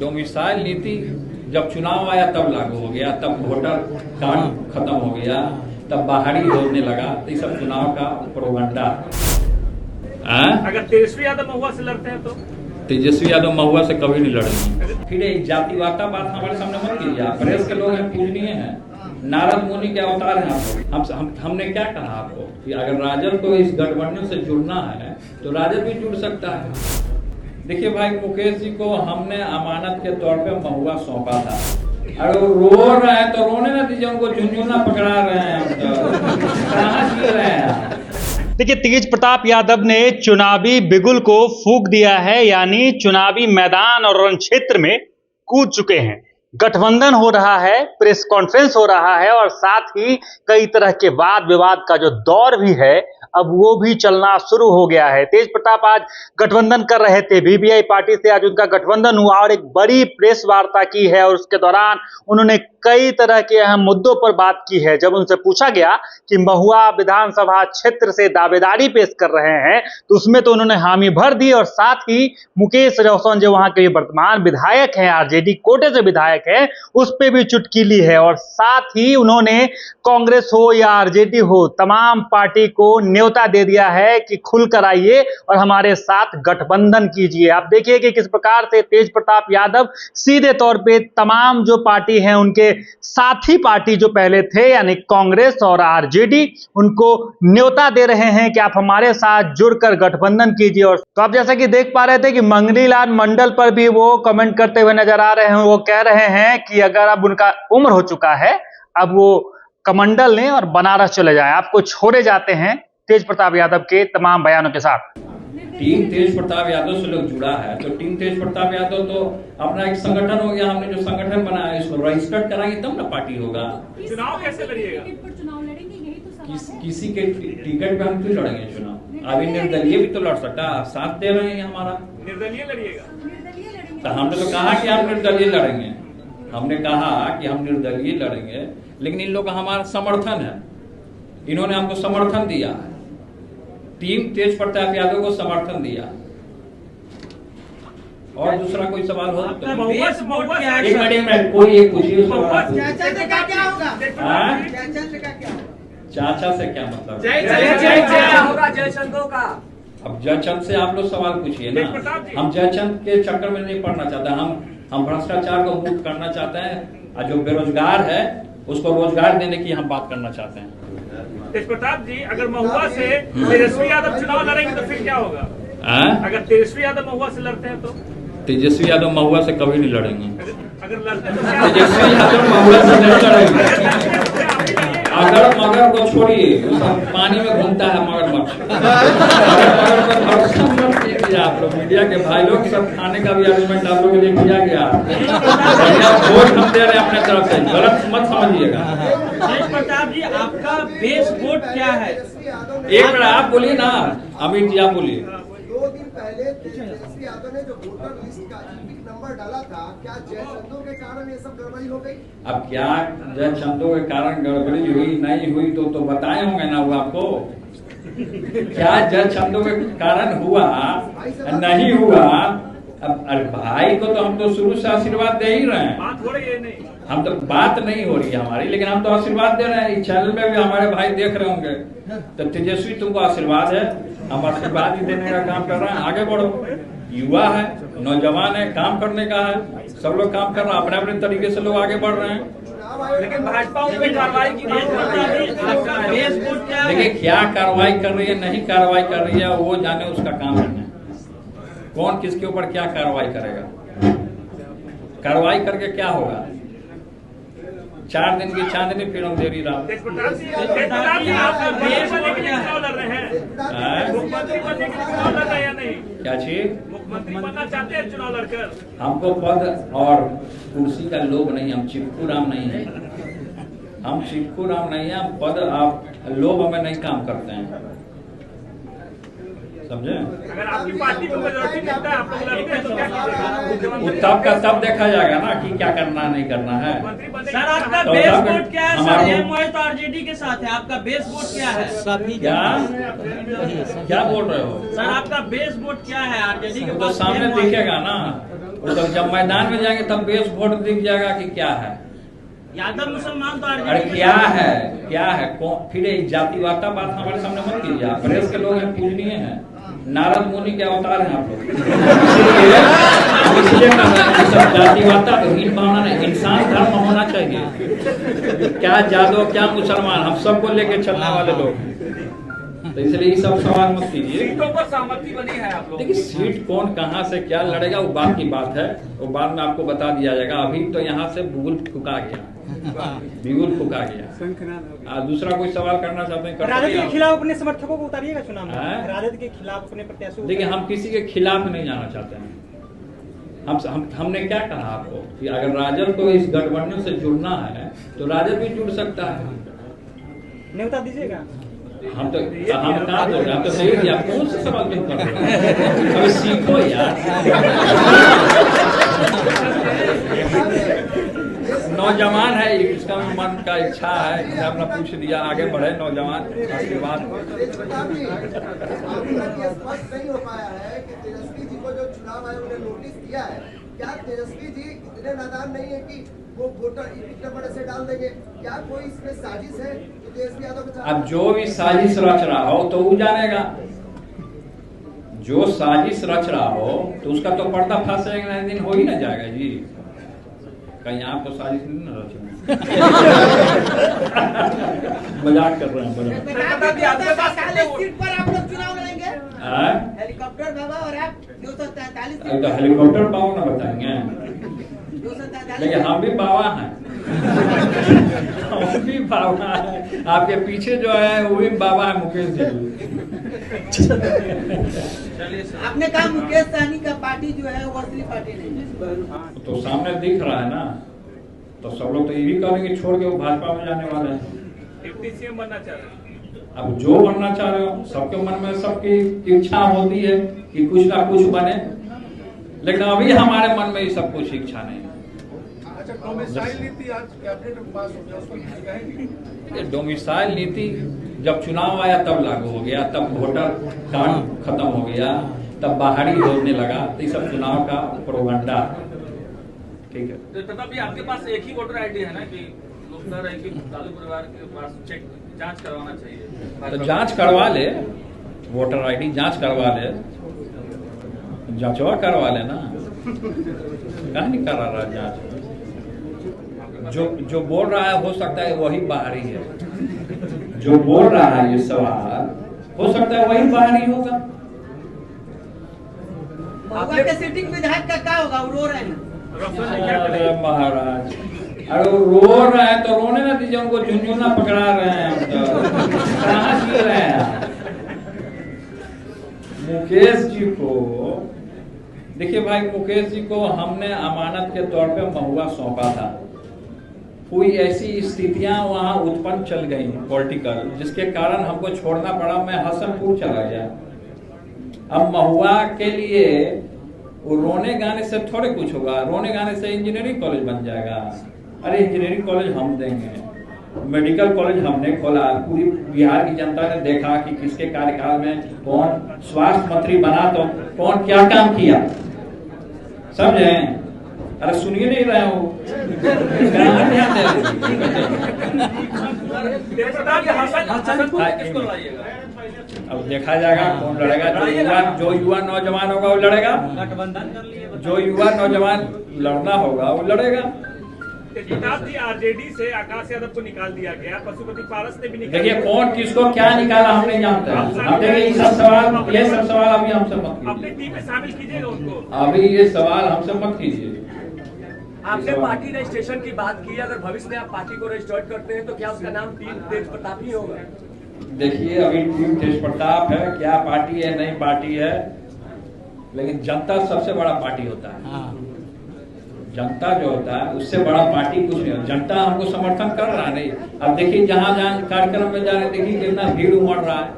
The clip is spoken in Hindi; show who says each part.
Speaker 1: डोमिसाइल नीति जब चुनाव आया तब लागू हो गया, तब वोटर कार्ड खत्म हो गया, तब बाहरी होने लगा। तो ये सब चुनाव का प्रोपगंडा।
Speaker 2: अगर तेजस्वी यादव महुआ से लड़ते हैं तो
Speaker 1: तेजस्वी यादव महुआ से कभी नहीं लड़ेंगे। फिर एक जातिवादा बात हमारे सामने मत कीजिए। प्रेस के लोग हैं, पूजनीय हैं, नारद मुनि के अवतार हैं आप लोग। हमने क्या कहा आपको कि अगर राजद को इस गठबंधन से जुड़ना है तो राजद भी जुड़ सकता है। देखिए भाई, मुकेश जी को हमने अमानत के तौर पे महुआ सौंपा था। अगर वो रो रहे हैं तो रोने ना दीजिए, उनको झुनझुना पकड़ा रहे हैं हम तो कहाँ जी रहे हैं।
Speaker 3: देखिए, तेज प्रताप यादव ने चुनावी बिगुल को फूंक दिया है, यानी चुनावी मैदान और रण क्षेत्र में कूद चुके हैं। गठबंधन हो रहा है, प्रेस कॉन्फ्रेंस हो रहा है और साथ ही कई तरह के वाद विवाद का जो दौर भी है अब वो भी चलना शुरू हो गया है। तेज प्रताप आज गठबंधन कर रहे थे, वीवीआई पार्टी से आज उनका गठबंधन हुआ और एक बड़ी प्रेस वार्ता की है और उसके दौरान उन्होंने कई तरह के अहम मुद्दों पर बात की है। जब उनसे पूछा गया कि महुआ विधानसभा क्षेत्र से दावेदारी पेश कर रहे हैं तो उसमें तो उन्होंने हामी भर दी और साथ ही मुकेश रोशन जो वहां के वर्तमान विधायक हैं, आरजेडी कोटे से विधायक हैं, उस पर भी चुटकी ली है और साथ ही उन्होंने कांग्रेस हो या आरजेडी हो तमाम पार्टी को न्योता दे दिया है कि खुलकर आइए और हमारे साथ गठबंधन कीजिए। आप देखिए कि किस प्रकार से तेज प्रताप यादव सीधे तौर पे तमाम जो पार्टी हैं उनके साथी पार्टी जो पहले थे यानी कांग्रेस और आरजेडी, उनको न्योता दे रहे हैं कि आप हमारे साथ जुड़कर गठबंधन कीजिए। और तो आप जैसा कि देख पा रहे थे कि मंगनी लाल मंडल पर भी वो कमेंट करते हुए नजर आ रहे हैं। वो कह रहे हैं कि अगर अब उनका उम्र हो चुका है, अब वो कमंडल लें और बनारस चले जाएं। आपको छोड़े जाते हैं तेज प्रताप यादव के तमाम बयानों के साथ।
Speaker 1: टीम तेज प्रताप यादव से लोग जुड़ा है तो टीम तेज प्रताप यादव तो अपना एक संगठन हो गया। हमने जो संगठन बनाया है इसको रजिस्टर्ड कराएंगे तब ना पार्टी होगा।
Speaker 2: चुनाव कैसे लड़िएगा?
Speaker 1: किसी के टिकट पे हम क्यों लड़ेंगे चुनाव? अभी निर्दलीय भी तो लड़ सकता है। आप साथ दे रहे हैं हमारा।
Speaker 2: निर्दलीय लड़िएगा?
Speaker 1: तो हमने तो कहा कि आप निर्दलीय लड़ेंगे। हमने कहा कि हम निर्दलीय लड़ेंगे, लेकिन इन लोग का हमारा समर्थन है। इन्होंने हमको समर्थन दिया है। टीम तेज प्रताप यादव को समर्थन दिया। और दूसरा कोई सवाल हो तो एक मिनट कोई एक पूछिए। चाचा से क्या मतलब?
Speaker 4: जयचंदों का।
Speaker 1: अब जयचंद से आप लोग सवाल पूछिए ना। हम जयचंद के चक्कर में नहीं पड़ना चाहते। हम भ्रष्टाचार को मुक्त करना चाहते हैं और जो बेरोजगार है उसको रोजगार देने की हम बात करना चाहते हैं।
Speaker 2: तेज प्रताप जी, अगर महुआ से तेजस्वी यादव चुनाव लड़ेंगे तो फिर क्या होगा? अगर तेजस्वी यादव महुआ से लड़ते हैं तो?
Speaker 1: तेजस्वी यादव महुआ से कभी नहीं लड़ेंगे।
Speaker 2: अगर लड़ते हैं तो क्या?
Speaker 1: तेजस्वी यादव महुआ से नहीं लड़ेंगे। अगर मगर को छोड़िए, पानी में घूमता है मगरमच्छ। आप लोग मीडिया के भाई लोग सब खाने का भी आर्गुमेंट आप लोगों के लिए किया गया। वोट हम दे रहे हैं अपने तरफ से, गलत मत समझिएगा।
Speaker 4: तेज प्रताप जी, आपका बेस वोट क्या है?
Speaker 1: एक मिनट आप बोलिए ना, अमित जी आप बोलिए।
Speaker 5: 2 दिन पहले तेजस्वी यादव ने जो वोटर लिस्ट का नंबर डाला था, क्या जयचंदों के कारण ये सब गड़बड़ी हो गई?
Speaker 1: अब क्या जयचंदों के कारण गड़बड़ी हुई नहीं हुई तो बताए होंगे ना वो आपको। क्या जयचंदों के कारण हुआ नहीं हुआ? अब अरे भाई को तो हम तो शुरू से आशीर्वाद दे ही रहे हैं।
Speaker 2: बात हो रही है नहीं? हम
Speaker 1: तो बात नहीं हो रही है हमारी, लेकिन हम तो आशीर्वाद दे रहे हैं। इस चैनल में भी हमारे भाई देख रहे होंगे। तो तेजस्वी तुमको आशीर्वाद है, हम आशीर्वाद ही देने का काम कर रहे हैं। आगे बढ़ो, युवा है, नौजवान है, काम करने का है, सब लोग काम कर रहे हैं अपने अपने तरीके से लोग आगे बढ़ रहे हैं।
Speaker 2: लेकिन भाजपा उनपे कार्रवाई की
Speaker 1: देखिए क्या कार्रवाई कर रही है नहीं कार्रवाई कर रही है वो जाने, उसका काम है। कौन किसके ऊपर क्या कार्रवाई करेगा? कार्रवाई करके क्या होगा? 4 दिन की चांदनी फिर हम देरी रात।
Speaker 2: मुख्यमंत्री बनने के लिए चुनाव लड़ रहे हैं या नहीं?
Speaker 1: क्या चीज?
Speaker 2: मुख्यमंत्री बनना चाहते हैं चुनाव लड़कर?
Speaker 1: हमको पद और कुर्सी का लोभ नहीं, हम चिपकू राम नहीं है। हम चिपकू राम नहीं है, हम पद आप लोभ में नहीं काम करते हैं, समझे?
Speaker 2: अगर आपकी पार्टी को मेजॉरिटी मिलता है, आप लोग लड़ते हैं तो क्या कीजिएगा?
Speaker 1: तब का तब देखा जाएगा ना कि क्या करना नहीं करना है।
Speaker 4: सर आपका बेस वोट क्या है? सर ये मोहित तो आरजेडी के साथ है, आपका बेस वोट क्या है?
Speaker 1: क्या बोल रहे हो?
Speaker 4: सर आपका बेस वोट क्या है? आरजेडी के
Speaker 1: तो सामने दिखेगा ना। तो जब मैदान में जाएंगे तब बेस वोट दिख जाएगा कि क्या है।
Speaker 4: यादव मुसलमान तो
Speaker 1: अरे
Speaker 4: आरजेडी
Speaker 1: क्या है कौन फिर एक जातिवादता बात हमारे सामने मत कीजिए। आप प्रेस के लोग हैं, पूजनीय हैं, नारद मुनि के अवतार हैं आप लोग। इसलिए सब जातिवादता तो हीन भावना नहीं, इंसान धर्म होना चाहिए। क्या यादव क्या मुसलमान, हम सबको लेके चलने वाले लोग हैं। तो इसलिए ये सब सवाल मत कीजिए।
Speaker 2: सीटों पर सहमति बनी है आप लोग।
Speaker 1: देखिए सीट कौन कहां से क्या लड़ेगा वो बात की बात है, वो बाद में आपको बता दिया जाएगा। अभी तो यहाँ से बिगुल फुका गया। दूसरा कोई सवाल करना चाहते हैं?
Speaker 6: राजद के खिलाफ अपने समर्थकों को उतारिएगा चुनाव में।
Speaker 1: हाँ?
Speaker 6: राजद के खिलाफ अपने प्रत्याशियों।
Speaker 1: देखिए हम किसी के खिलाफ नहीं जाना चाहते हैं। हमने क्या कहा आपको कि अगर राजद को इस गठबंधन से जुड़ना है तो राजद भी जुड़ सकता है।
Speaker 6: न्योता दीजिएगा।
Speaker 1: हम कहा तो हम तो सही दिया। कौन सा सवाल क्यों कर रहे हो? अभी सीखो यार। नौजवान है, इसका मन का इच्छा है, अपना पूछ दिया, आगे बढ़े नौजवान। उसके बाद
Speaker 5: स्पष्ट नहीं हो पाया है कि तेजस्वी जी को जो चुनाव आयोग ने नोटिस दिया है, क्या तेजस्वी जी इतने नादान नहीं है कि वो वोटर नंबर ऐसे डाल देंगे? क्या कोई इसमें साजिश है कि तेजस्वी यादव के साथ?
Speaker 1: अब जो भी साजिश रच रहा हो तो वो जानेगा। जो साजिश रच रहा हो तो उसका तो पर्दाफाश एक ना दिन हो ही ना जाएगा जी। कहीं आपको साजिश नहीं ना रचना। मजाक कर रहे हैं।
Speaker 4: सीट पर आप लोग चुनाव लड़ेंगे? हेलीकॉप्टर बाबा और आप 243
Speaker 1: तो हेलीकॉप्टर बाबा ना बताएंगे, लेकिन हम भी बाबा हैं। हम भी बाबा हैं। आपके पीछे जो है वो भी बाबा है, मुकेश जी।
Speaker 4: आपने कहा मुकेश सहनी का पार्टी जो है वो असली पार्टी नहीं है।
Speaker 1: तो सामने दिख रहा है ना, तो सब लोग तो ये भी करेंगे छोड़ के वो भाजपा में जाने वाले हैं।
Speaker 2: डिप्टी सीएम बनना चाह रहे हैं।
Speaker 1: अब जो बनना चाह रहे हो, सबके मन में सबकी इच्छा होती है कि कुछ ना कुछ बने, लेकिन अभी हमारे मन में ये सब कुछ इच्छा नहीं है।
Speaker 5: अच्छा, डोमिसाइल नीति आज कैबिनेट में पास हो गया, उसको कुछ कहेंगे?
Speaker 1: डोमिसाइल नीति जब चुनाव आया तब लागू हो गया, तब वोटर कार्ड खत्म हो गया, तब बाहरी होने लगा। तो ये सब चुनाव का प्रोपगंडा। ठीक है,
Speaker 2: तो तभी आपके पास एक ही वोटर आईडी है ना कि लोग कह रहे हैं कि लालू परिवार के पास चेक जांच करवाना चाहिए।
Speaker 1: तो जांच करवा ले, वोटर आईडी जांच करवा ले, जांचवा करवा ले ना। कहाँ नहीं करा रहा जांच? जो बोल रहा है हो सकता है वही बाहरी है। जो बोल रहा है ये सवाल हो सकता है वही बाहरी होगा।
Speaker 4: आपके सिटिंग विधायक का क्या होगा? वो रो रहे हैं।
Speaker 1: अरे महाराज, अरे वो रो रहे हैं तो रोने ना दीजिए, उनको झुनझुना पकड़ा रहे हैं। हम तो कहाँ जी रहे हैं? मुकेश जी को देखिए भाई, मुकेश जी को हमने अमानत के तौर पे महुआ सौंपा था। कोई ऐसी स्थितियां वहां उत्पन्न चल गई पॉलिटिकल, जिसके कारण हमको छोड़ना पड़ा। मैं हसनपुर चला गया। अब महुआ के लिए वो रोने गाने से थोड़े कुछ होगा। रोने गाने से इंजीनियरिंग कॉलेज बन जाएगा। अरे इंजीनियरिंग कॉलेज हम देंगे, मेडिकल कॉलेज हमने खोला। पूरी बिहार की जनता ने देखा कि किसके कार्यकाल में कौन स्वास्थ्य मंत्री बना तो कौन क्या काम किया, समझे? अरे सुनिए नहीं रहे हो, ध्यान दे अब देखा जाएगा कौन लड़ेगा। जो युवा नौजवान होगा वो लड़ेगा,
Speaker 6: गठबंधन कर लिए।
Speaker 1: जो युवा नौजवान लड़ना होगा वो लड़ेगा।
Speaker 2: प्रताप जी, आरजेडी से आकाश यादव को निकाल दिया गया, पशुपति पारस ने भी निकाल
Speaker 1: देखिए कौन किसको क्या निकाला हम नहीं जानते। हम देखिए ये सब सवाल अभी हमसे मत
Speaker 2: अपनी
Speaker 1: कीजिए।
Speaker 2: टीम में शामिल कीजिएगा उनको।
Speaker 1: अभी ये सवाल हमसे मत कीजिए।
Speaker 7: आपने पार्टी रजिस्ट्रेशन की बात की, अगर भविष्य में आप पार्टी को रजिस्टर्ड करते हैं तो क्या उसका नाम टीम तेज प्रताप ही होगा?
Speaker 1: देखिए अभी टीम तेज प्रताप है, क्या पार्टी है नई पार्टी है, लेकिन जनता सबसे बड़ा पार्टी होता है। जनता जो होता है उससे बड़ा पार्टी कुछ नहीं होता। जनता हमको समर्थन कर रहा है नहीं। अब देखिए जहां कार्यक्रम में जा रहे, देखिए कितना भीड़ उमड़ रहा है।